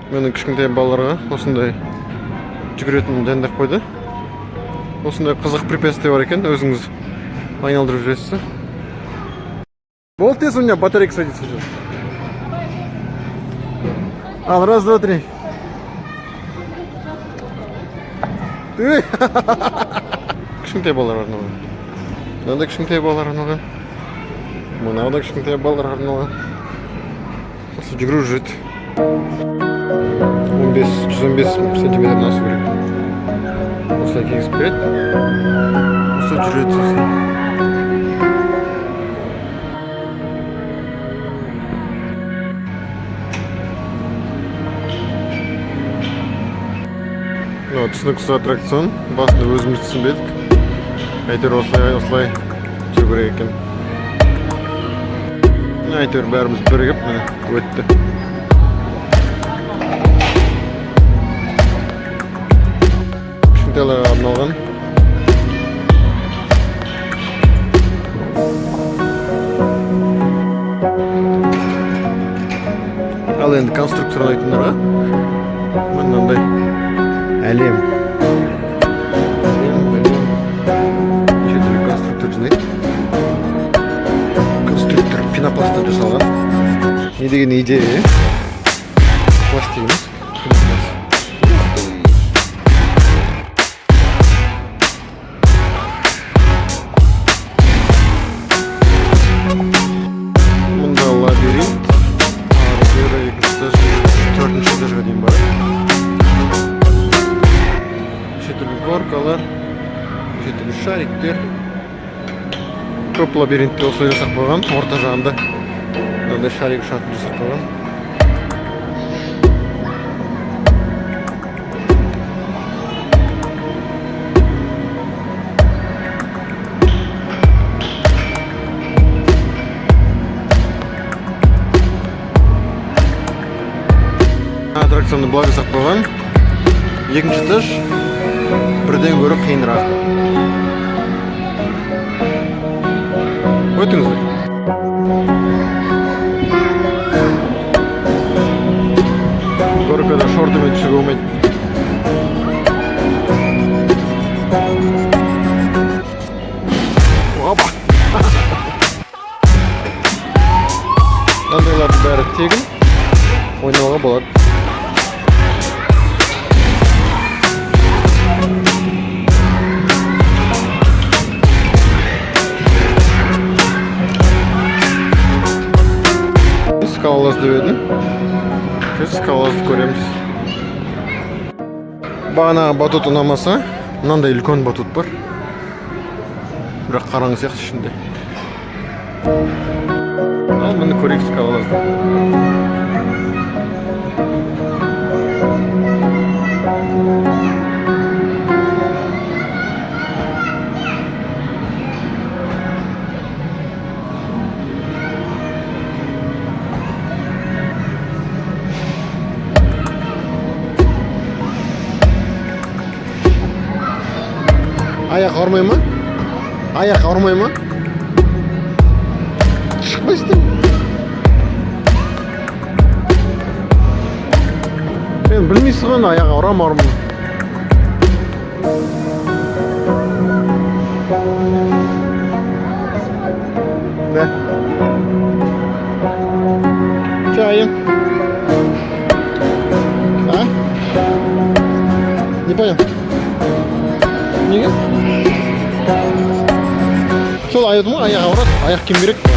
Менің кішкентай балаларға осындай жүгіретін дайындап қойды. Осындай қызық препятствие бар екен, өзіңіз айналдырып жүресіз. Болды, тез, у меня батарейка садится уже. Раз, два, три. Кішкентай балаларға арналған. Мынандай кішкентай балаларға арналған. Мынау кішкентай балаларға арналған. Осы жүгіріп жүреді. 115 сантиметрден асу керек. Осылай кигізіп береді. Осы жүреді сосын. Түсініксіз аттракцион. Басында өзіміз түсінбедік. Әйтеуір осылай жүру керек екен. Әйтеуір бәріміз бірігіп өтті. Кішкентайларға арналған. Ал енді конструктор ойнайтындарға мынандай әлем. Неше түрлі конструктор жинайды. Конструктор пенопласттан жасалған. Не деген идея? Пластик емес. Мұнда лабиринт. Ары-бері төртінші этажға дейін бар. Горкалар, жетілі шариктер. Көп лабиринтте осылай жасақ қойған, орта жағында мынандай шарик шатын жасақ қойған. Аттракционды былай жасақ қойған. Екінші этаж бірден көрі қиынырақ. Өтіңіздер. Горкада шортымен түсіге болмайды. Опа! Мынандайлардың бәрі тегін ойнауға болады. Скалолаз деп едім. Біз скалолазды көреміз. Бағана батут ұнамаса, мынандай үлкен батут бар. Бірақ қараңғы сияқты ішінде. Ал мені көрейік скалолазды. Аяқ ауырмай ма? Аяқ ауырмай ма? Шықпайсың. Сен білмейсің ғой, аяқ ауырам ауырмай. Да. Чайым. А? Не понял. Неге? Сол айырды ма? Аяқ ауырады. Аяқ киім керек.